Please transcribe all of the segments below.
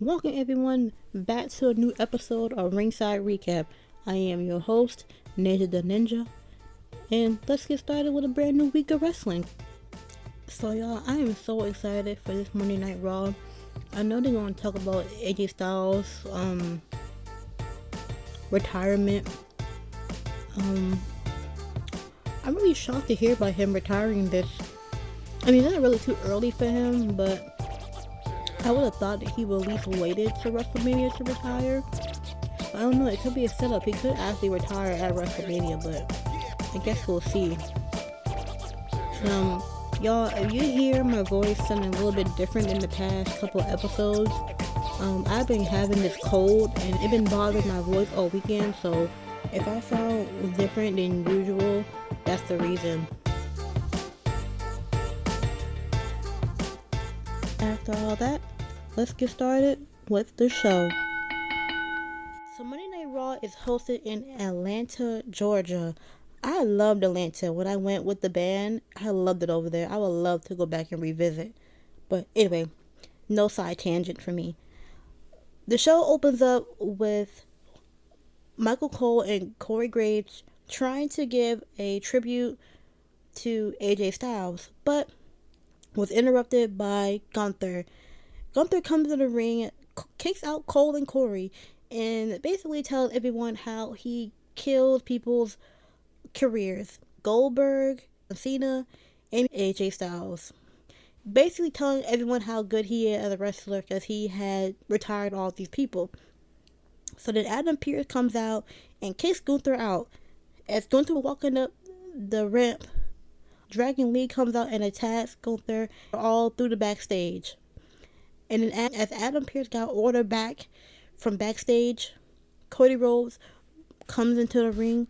Welcome everyone back to a new episode of Ringside Recap. I am your host, Ninja the Ninja, and let's get started with a brand new week of wrestling. So y'all, I am so excited for this Monday Night Raw. I know they're going to talk about AJ Styles' retirement. I'm really shocked to hear about him retiring this. I mean, it's not really too early for him, but I would have thought that he would at least waited to WrestleMania to retire. I don't know, it could be a setup. He could actually retire at WrestleMania, but I guess we'll see. Y'all, if you hear my voice sounding a little bit different in the past couple episodes, I've been having this cold and it's been bothering my voice all weekend, so if I sound different than usual, that's the reason. After all that, let's get started with the show. So Monday Night Raw is hosted in Atlanta, Georgia. I loved Atlanta. When I went with the band, I loved it over there. I would love to go back and revisit. But anyway, no side tangent for me. The show opens up with Michael Cole and Corey Graves trying to give a tribute to AJ Styles, but was interrupted by Gunther. Gunther comes to the ring, kicks out Cole and Corey, and basically tells everyone how he kills people's careers. Goldberg, Cena, and AJ Styles. Basically telling everyone how good he is as a wrestler because he had retired all these people. So then Adam Pearce comes out and kicks Gunther out. As Gunther walking up the ramp, Dragon Lee comes out and attacks Gunther all through the backstage. And then as Adam Pearce got ordered back from backstage, Cody Rhodes comes into the ring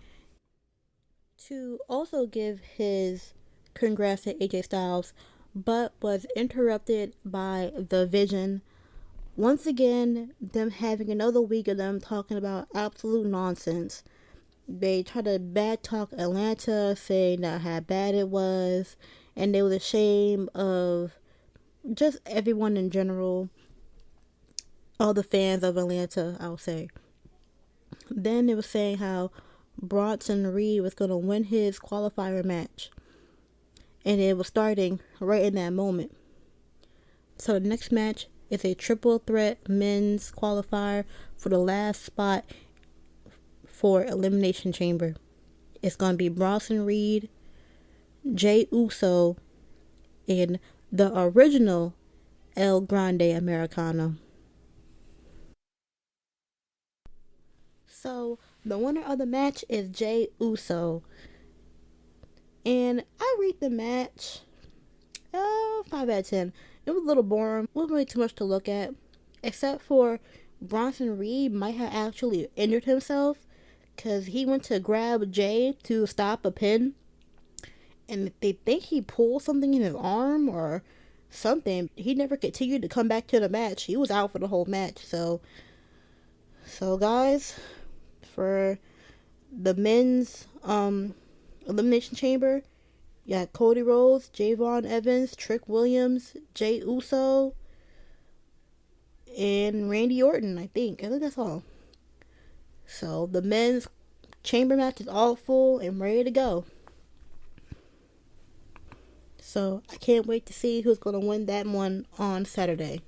to also give his congrats to AJ Styles, but was interrupted by The Vision. Once again, them having another week of them talking about absolute nonsense. They try to bad talk Atlanta, saying how bad it was, and they were ashamed of just everyone in general, all the fans of Atlanta, I'll say. Then they were saying how Bronson Reed was going to win his qualifier match, and it was starting right in that moment. So the next match is a triple threat men's qualifier for the last spot for Elimination Chamber. It's going to be Bronson Reed, Jey Uso, and the original El Grande Americano. So the winner of the match is Jey Uso. And I rate the match 5 out of 10. It was a little boring. Wasn't really too much to look at. Except for Bronson Reed might have actually injured himself, because he went to grab Jey to stop a pin. And they think he pulled something in his arm or something. He never continued to come back to the match. He was out for the whole match. So guys, for the men's Elimination Chamber, you got Cody Rhodes, Javon Evans, Trick Williams, Jey Uso, and Randy Orton, I think that's all. So the men's chamber match is all full and ready to go. So I can't wait to see who's going to win that one on Saturday.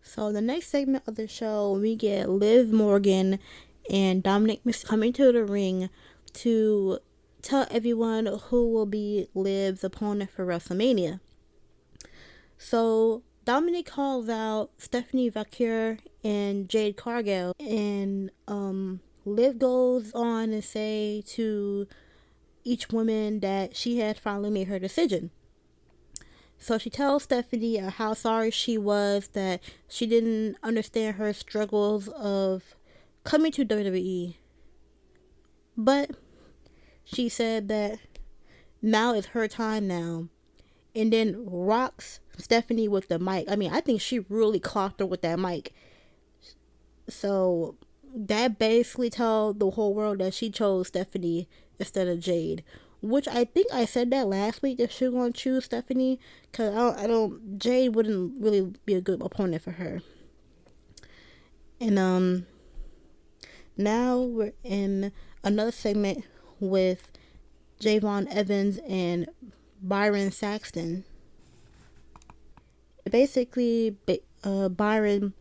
So the next segment of the show, we get Liv Morgan and Dominic Mysterio coming to the ring to tell everyone who will be Liv's opponent for WrestleMania. So Dominic calls out Stephanie Vaquer and Jade Cargill, and Liv goes on and say to each woman that she had finally made her decision. So she tells Stephanie how sorry she was that she didn't understand her struggles of coming to WWE. But she said that now is her time now. And then rocks Stephanie with the mic. I mean, I think she really clocked her with that mic. So that basically told the whole world that she chose Stephanie instead of Jade. which I think I said that last week that she was gonna choose Stephanie, because Jade wouldn't really be a good opponent for her. And now we're in another segment with Javon Evans and Byron Saxton. Basically, Byron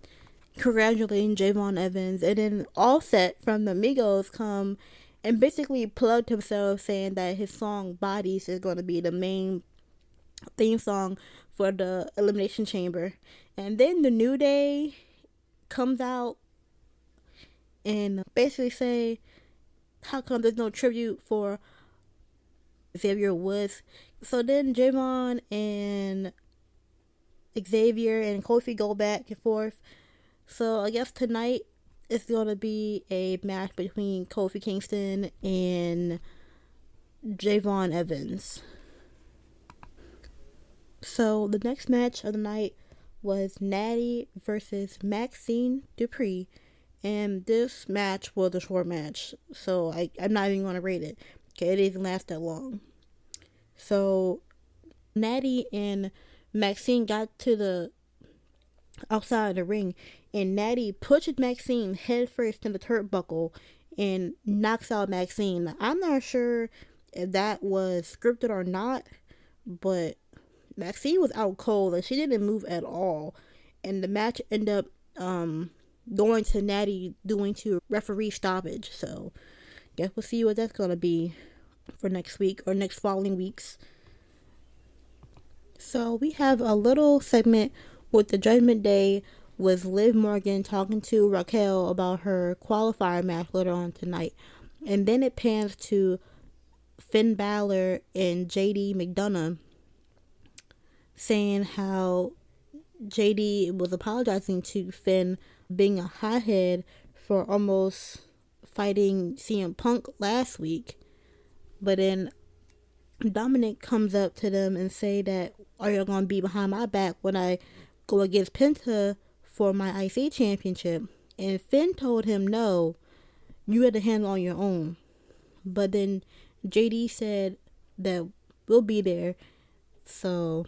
congratulating Javon Evans, and then Offset from the Migos come and basically plugged himself, saying that his song Bodies is going to be the main theme song for the Elimination Chamber. And then the New Day comes out and basically say, how come there's no tribute for Xavier Woods? So then Javon and Xavier and Kofi go back and forth. So I guess tonight it's going to be a match between Kofi Kingston and Javon Evans. So the next match of the night was Natty versus Maxine Dupree. And this match was a short match, so I'm not even going to rate it. Okay, it didn't last that long. So Natty and Maxine got to the outside of the ring, and Natty pushes Maxine headfirst in the turnbuckle and knocks out Maxine. I'm not sure if that was scripted or not, but Maxine was out cold and she didn't move at all. And the match ended up going to Natty doing to referee stoppage. So guess we'll see what that's gonna be for next week or next following weeks. So we have a little segment with the Judgment Day with Liv Morgan talking to Raquel about her qualifier match later on tonight. And then it pans to Finn Balor and JD McDonough saying how JD was apologizing to Finn being a hothead for almost fighting CM Punk last week. But then Dominic comes up to them and say that, are you going to be behind my back when I go against Penta for my IC championship? And Finn told him, no, you had to handle on your own. But then JD said that we'll be there. So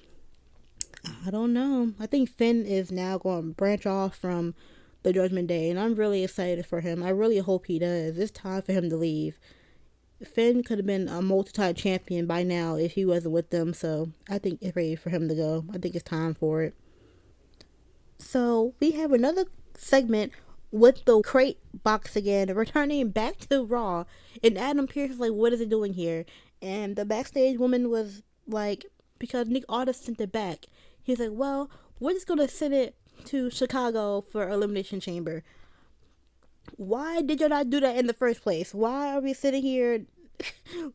I don't know. I think Finn is now going to branch off from the Judgment Day, and I'm really excited for him. I really hope he does. It's time for him to leave. Finn could have been a multi-time champion by now if he wasn't with them, so I think it's ready for him to go. I think it's time for it. So we have another segment with the crate box again, returning back to Raw, and Adam Pearce is like, what is it doing here? And the backstage woman was like, because Nick Aldis sent it back. He's like, well, we're just going to send it to Chicago for Elimination Chamber. Why did you not do that in the first place? Why are we sitting here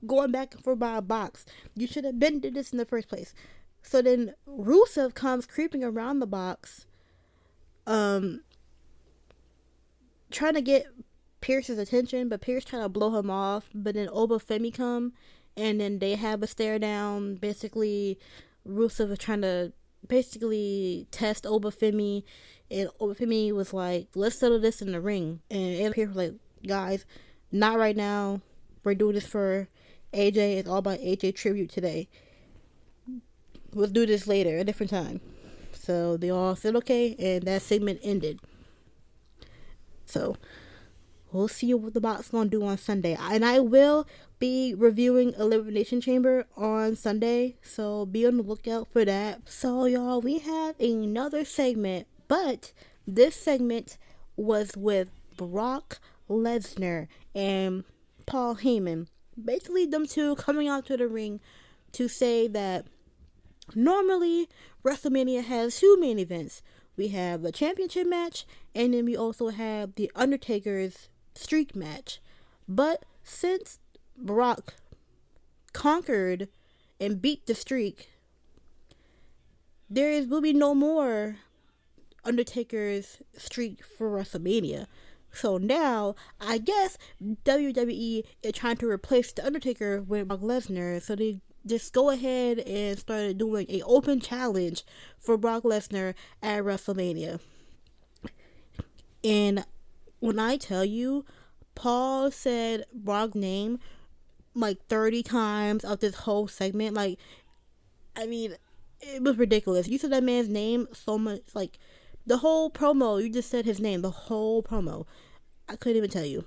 going back and forth by a box? You should have been did this in the first place. So then Rusev comes creeping around the box, trying to get Pierce's attention, but Pierce trying to blow him off. But then Oba Femi come, and then they have a stare down. Basically, Rusev was trying to test Oba Femi, and Oba Femi was like, let's settle this in the ring. And Pierce was like, guys, not right now. We're doing this for AJ. It's all about AJ tribute today. We'll do this later, a different time. So they all said okay, and that segment ended. So we'll see what the box gonna do on Sunday. And I will be reviewing Elimination Chamber on Sunday, so be on the lookout for that. So y'all, we have another segment, but this segment was with Brock Lesnar and Paul Heyman. Basically them two coming out to the ring to say that normally WrestleMania has two main events. We have the championship match, and then we also have the Undertaker's streak match. But since Brock conquered and beat the streak, will be no more Undertaker's streak for WrestleMania. So now, I guess WWE is trying to replace the Undertaker with Brock Lesnar. So they just go ahead and started doing an open challenge for Brock Lesnar at WrestleMania. And when I tell you, Paul said Brock's name like 30 times of this whole segment. Like, I mean, it was ridiculous. You said that man's name so much. Like, the whole promo, you just said his name, the whole promo. I couldn't even tell you.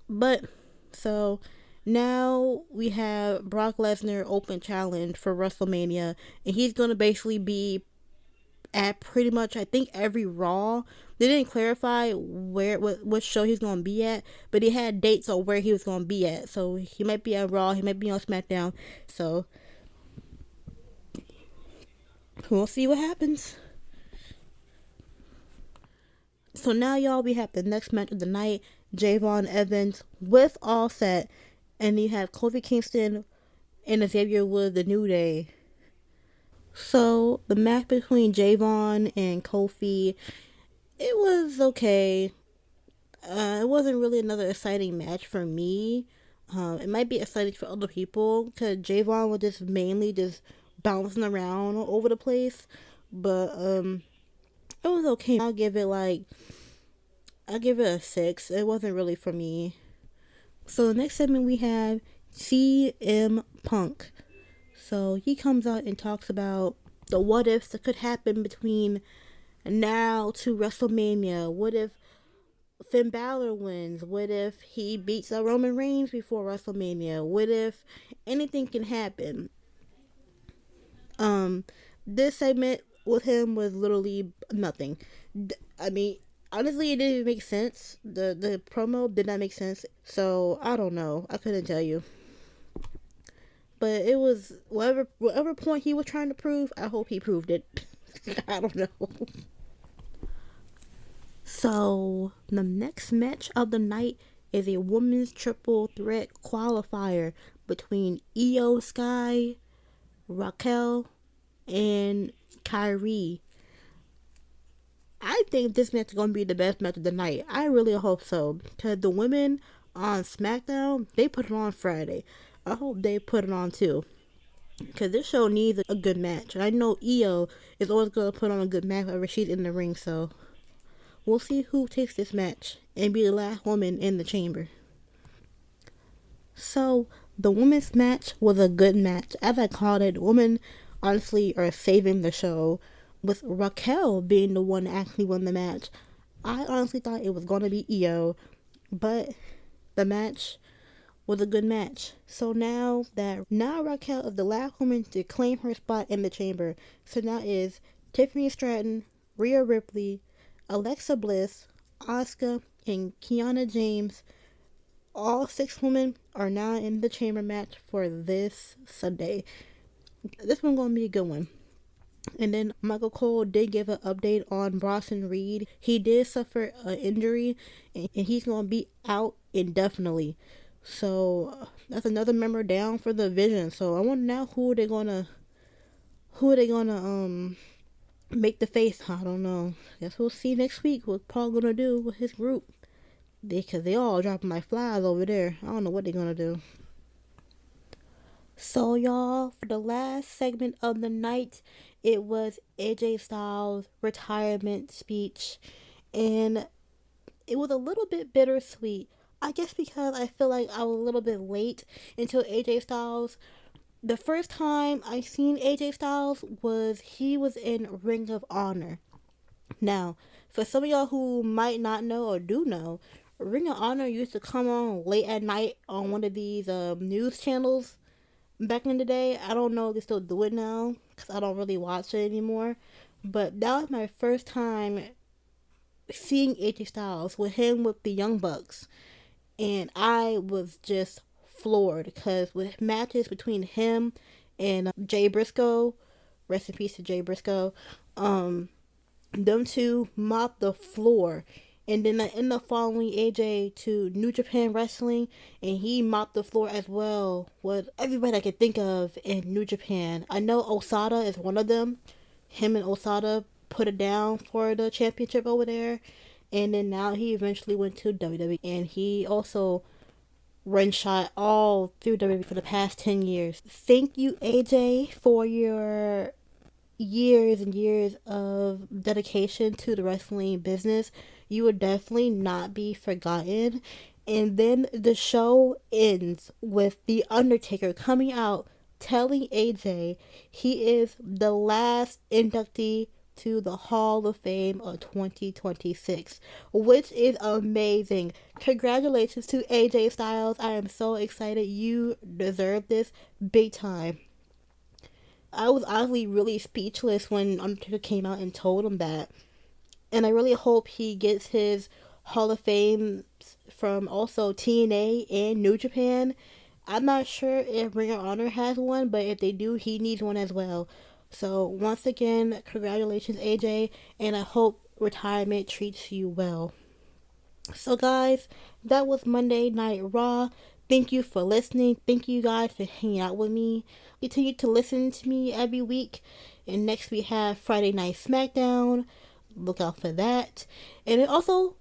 But, so, now we have Brock Lesnar open challenge for WrestleMania. And he's going to basically be at pretty much, I think, every Raw. They didn't clarify what show he's gonna be at, but he had dates on where he was gonna be at. So he might be at Raw, he might be on SmackDown. So we'll see what happens. So now, y'all, we have the next match of the night: Javon Evans with Offset, and you have Kofi Kingston and Xavier Woods, the New Day. So the match between Javon and Kofi, it was okay. It wasn't really another exciting match for me. It might be exciting for other people because Javon was just mainly just bouncing around all over the place. But it was okay. I'll give it a 6. It wasn't really for me. So the next segment we have CM Punk. So he comes out and talks about the what ifs that could happen between now to WrestleMania. What if Finn Balor wins? What if he beats Roman Reigns before WrestleMania? What if anything can happen? This segment with him was literally nothing. I mean, honestly, it didn't even make sense. The promo did not make sense. So I don't know. I couldn't tell you. But it was whatever point he was trying to prove. I hope he proved it. I don't know. So the next match of the night is a women's triple threat qualifier between Io Sky, Raquel, and Kyrie. I think this match is going to be the best match of the night. I really hope so. Because the women on SmackDown, they put it on Friday. I hope they put it on too. Because this show needs a good match. And I know Io is always going to put on a good match whenever she's in the ring. So we'll see who takes this match and be the last woman in the chamber. So the women's match was a good match. As I called it, women honestly are saving the show, with Raquel being the one that actually won the match. I honestly thought it was going to be Io, but the match was a good match. So now Raquel is the last woman to claim her spot in the chamber. So now is Tiffany Stratton, Rhea Ripley, Alexa Bliss, Asuka, and Kiana James. All 6 women are now in the chamber match for this Sunday. This one's going to be a good one. And then Michael Cole did give an update on Bronson Reed. He did suffer an injury, and he's going to be out indefinitely. So that's another member down for the Vision. So I wonder now who are they gonna make the face. I don't know. Guess we'll see next week what Paul gonna do with his group. Because they all dropping like flies over there. I don't know what they're gonna do. So y'all, for the last segment of the night, it was AJ Styles' retirement speech, and it was a little bit bittersweet. I guess because I feel like I was a little bit late until AJ Styles. The first time I seen AJ Styles he was in Ring of Honor. Now, for some of y'all who might not know or do know, Ring of Honor used to come on late at night on one of these news channels back in the day. I don't know if they still do it now because I don't really watch it anymore. But that was my first time seeing AJ Styles with the Young Bucks. And I was just floored because with matches between him and Jay Briscoe, rest in peace to Jay Briscoe, them two mopped the floor. And then I ended up following AJ to New Japan Wrestling, and he mopped the floor as well with everybody I could think of in New Japan. I know Osada is one of them. Him and Osada put it down for the championship over there. And then now he eventually went to WWE. And he also run shot all through WWE for the past 10 years. Thank you, AJ, for your years and years of dedication to the wrestling business. You would definitely not be forgotten. And then the show ends with The Undertaker coming out telling AJ he is the last inductee to the Hall of Fame of 2026, which is amazing. Congratulations to AJ Styles. I am so excited. You deserve this big time. I was honestly really speechless when Undertaker came out and told him that. And I really hope he gets his Hall of Fame from also TNA and New Japan. I'm not sure if Ring of Honor has one, but if they do, he needs one as well. So once again, congratulations, AJ, and I hope retirement treats you well. So guys, that was Monday Night Raw. Thank you for listening. Thank you guys for hanging out with me. Continue to listen to me every week. And next we have Friday Night SmackDown. Look out for that. And also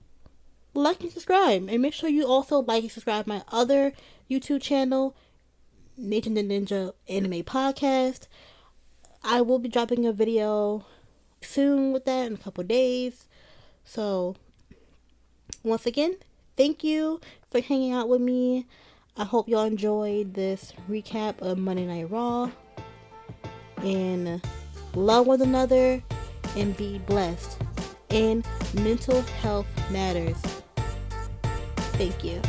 like and subscribe. And make sure you also like and subscribe my other YouTube channel, Nathan the Ninja Anime Podcast. I will be dropping a video soon with that in a couple days. So once again, thank you for hanging out with me. I hope y'all enjoyed this recap of Monday Night Raw. And love one another and be blessed. And mental health matters. Thank you.